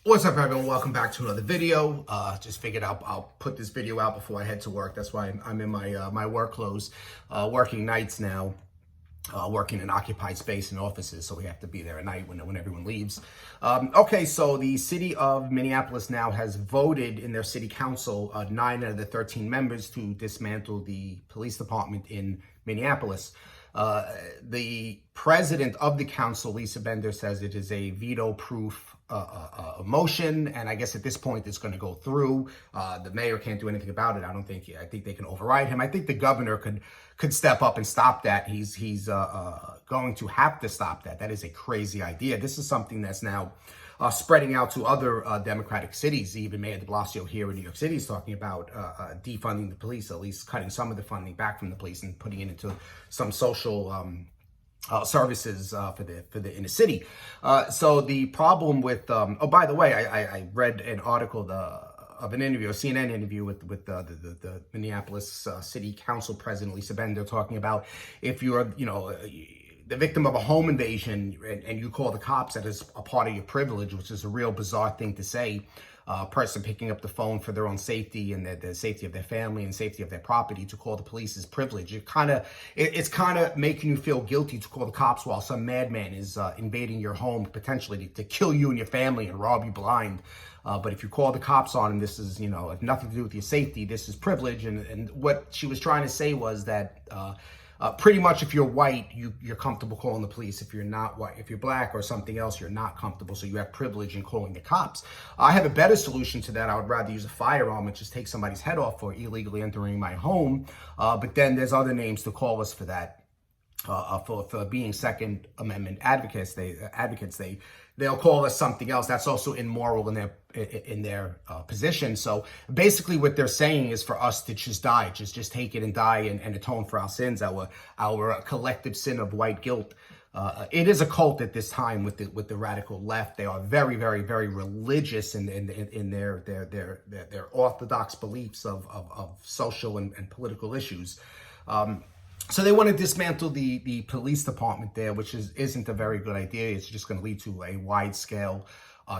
What's up, everyone? Welcome back to another video. Just figured I'll put this video out before I head to work. That's why I'm in my work clothes, working nights now, working in occupied space in offices, so we have to be there at night when everyone leaves. Okay, so the city of Minneapolis now has voted in their city council, 9 out of the 13 members, to dismantle the police department in Minneapolis. The president of the council, Lisa Bender, says it is a veto-proof motion, and I guess at this point it's going to go through. The mayor can't do anything about it. I think they can override him. I think the governor could step up and stop that. He's going to have to stop that. That is a crazy idea. This is something that's now spreading out to other Democratic cities. Even Mayor de Blasio here in New York City is talking about defunding the police, at least cutting some of the funding back from the police and putting it into some social services for the inner city. So the problem with oh, by the way, I read an article of an interview, a CNN interview with the Minneapolis City Council President Lisa Bender, talking about if you're the victim of a home invasion and you call the cops, that is a part of your privilege, which is a real bizarre thing to say. A person picking up the phone for their own safety and the safety of their family and safety of their property, to call the police is privilege. It's kind of making you feel guilty to call the cops while some madman is invading your home potentially to kill you and your family and rob you blind. But if you call the cops on them, this is, nothing to do with your safety. This is privilege. And what she was trying to say was that pretty much if you're white, you're comfortable calling the police. If you're not white, if you're black or something else, you're not comfortable. So you have privilege in calling the cops. I have a better solution to that. I would rather use a firearm and just take somebody's head off for illegally entering my home. But then there's other names to call us for that. For being Second Amendment advocates, they'll call us something else that's also immoral in their position. So basically, what they're saying is for us to just die, just take it and die and atone for our sins, our collective sin of white guilt. It is a cult at this time with the radical left. They are very, very, very religious in their orthodox beliefs of social and political issues. So they want to dismantle the police department there, which isn't a very good idea. It's just going to lead to a wide-scale,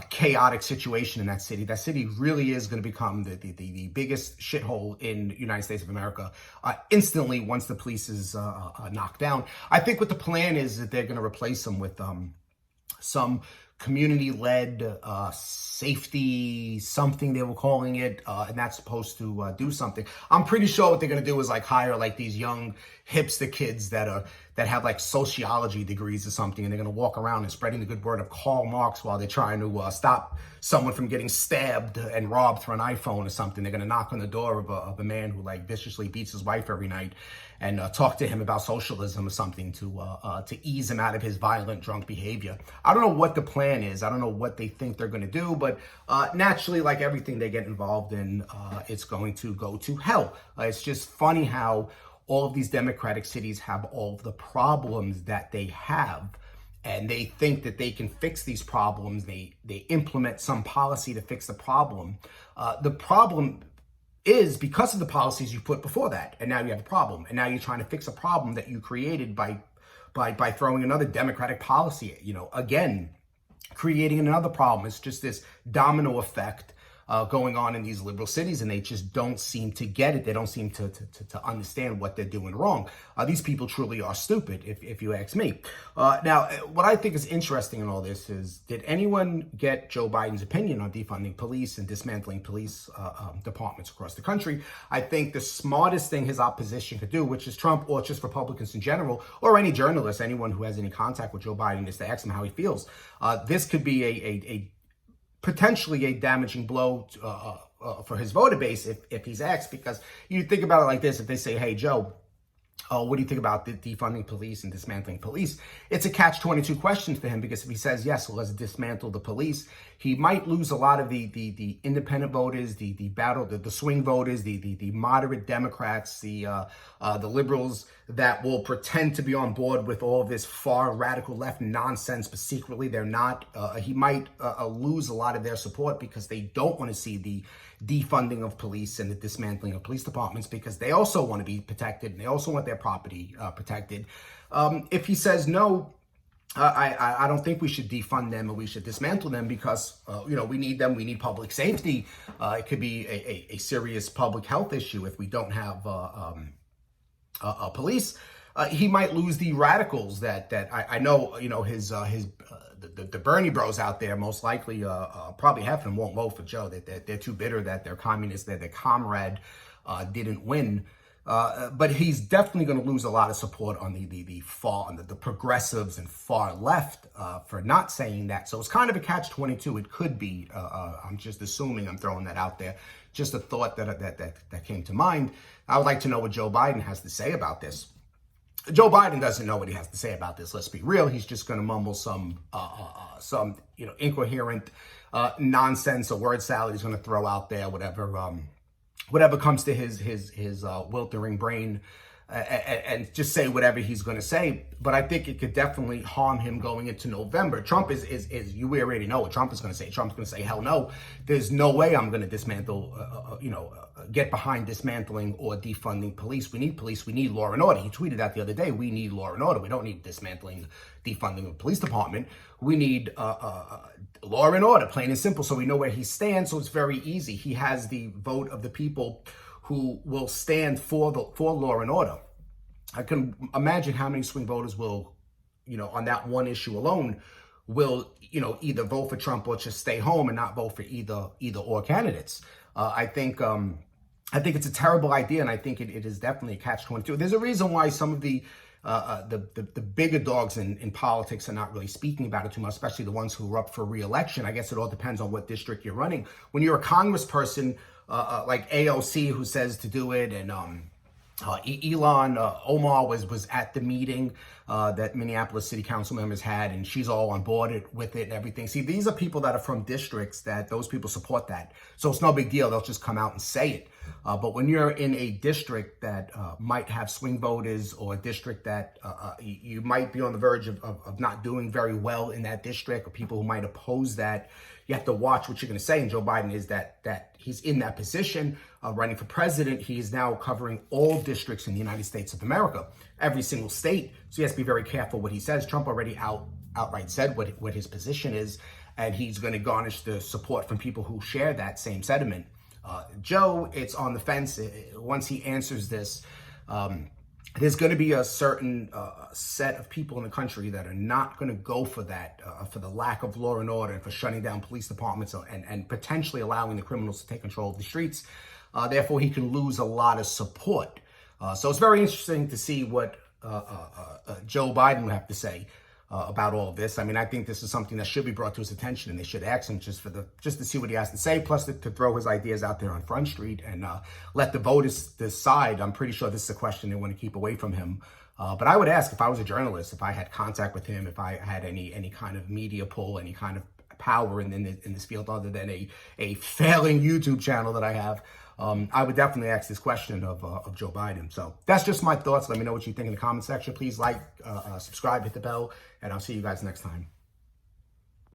chaotic situation in that city. That city really is going to become the biggest shithole in the United States of America instantly once the police is knocked down. I think what the plan is that they're going to replace them with some community-led safety something, they were calling it, and that's supposed to do something. I'm pretty sure what they're going to do is hire these young hipster kids that have sociology degrees or something, and they're going to walk around and spreading the good word of Karl Marx while they're trying to stop someone from getting stabbed and robbed for an iPhone or something. They're going to knock on the door of a man who viciously beats his wife every night and talk to him about socialism or something to ease him out of his violent drunk behavior. I don't know what the plan is. I don't know what they think they're going to do, but naturally, like everything they get involved in, it's going to go to hell. It's just funny how all of these Democratic cities have all of the problems that they have, and they think that they can fix these problems. They implement some policy to fix the problem. The problem is because of the policies you put before that, and now you have a problem, and now you're trying to fix a problem that you created by throwing another Democratic policy, again, creating another problem. It's just this domino effect going on in these liberal cities, and they just don't seem to get it. They don't seem to understand what they're doing wrong. These people truly are stupid, if you ask me. Now, what I think is interesting in all this is, did anyone get Joe Biden's opinion on defunding police and dismantling police departments across the country? I think the smartest thing his opposition could do, which is Trump or just Republicans in general, or any journalist, anyone who has any contact with Joe Biden, is to ask him how he feels. This could be a potentially a damaging blow for his voter base if he's asked, because you think about it like this: if they say, "Hey, Joe, what do you think about defunding police and dismantling police?" It's a catch-22 question for him, because if he says yes, well, let's dismantle the police, he might lose a lot of the independent voters, the swing voters, the moderate Democrats, the liberals that will pretend to be on board with all of this far radical left nonsense, but secretly they're not. He might lose a lot of their support because they don't want to see the defunding of police and the dismantling of police departments, because they also want to be protected and they also want their property protected. If he says no, I don't think we should defund them or we should dismantle them because, we need them. We need public safety. It could be a serious public health issue if we don't have police. He might lose the radicals that I know, the Bernie bros out there, most likely, probably half of them won't vote for Joe. They're too bitter that their communists, that their comrade didn't win. But he's definitely going to lose a lot of support on the far, on the progressives and far left for not saying that. So it's kind of a catch-22. It could be. I'm just assuming. I'm throwing that out there. Just a thought that came to mind. I would like to know what Joe Biden has to say about this. Joe Biden doesn't know what he has to say about this. Let's be real. He's just going to mumble some incoherent nonsense or word salad he's going to throw out there, whatever comes to his wilting brain, and just say whatever he's going to say. But I think it could definitely harm him going into November. Trump is you already know what Trump is going to say. Trump's going to say, hell no, there's no way I'm going to dismantle, get behind dismantling or defunding police. We need police. We need law and order. He tweeted out the other day, we need law and order. We don't need dismantling, defunding the police department. We need law and order, plain and simple, so we know where he stands. So it's very easy. He has the vote of the people who will stand for law and order. I can imagine how many swing voters will, on that one issue alone, will, either vote for Trump or just stay home and not vote for either or candidates. I think it's a terrible idea, and I think it is definitely a catch-22. There's a reason why some of the bigger dogs in politics are not really speaking about it too much, especially the ones who are up for re-election. I guess it all depends on what district you're running. When you're a congressperson like AOC, who says to do it, and Elon Omar was at the meeting that Minneapolis city council members had, and she's all on board with it and everything. See, these are people that are from districts that those people support that. So it's no big deal. They'll just come out and say it. But when you're in a district that might have swing voters, or a district that you might be on the verge of not doing very well in that district, or people who might oppose that, you have to watch what you're going to say. And Joe Biden is that he's in that position, running for president. He is now covering all districts in the United States of America, every single state. So he has to be very careful what he says. Trump already outright said what his position is, and he's going to garnish the support from people who share that same sentiment. Joe, it's on the fence. Once he answers this, there's going to be a certain set of people in the country that are not going to go for that, for the lack of law and order, and for shutting down police departments and potentially allowing the criminals to take control of the streets. Therefore, he can lose a lot of support. So it's very interesting to see what Joe Biden will have to say about all of this. I mean, I think this is something that should be brought to his attention, and they should ask him just to see what he has to say, plus to throw his ideas out there on Front Street and let the voters decide. I'm pretty sure this is a question they want to keep away from him. But I would ask, if I was a journalist, if I had contact with him, if I had any kind of media pull, any kind of power in this field other than a failing YouTube channel that I have, I would definitely ask this question of Joe Biden. So that's just my thoughts. Let me know what you think in the comment section. Please like, subscribe, hit the bell, and I'll see you guys next time.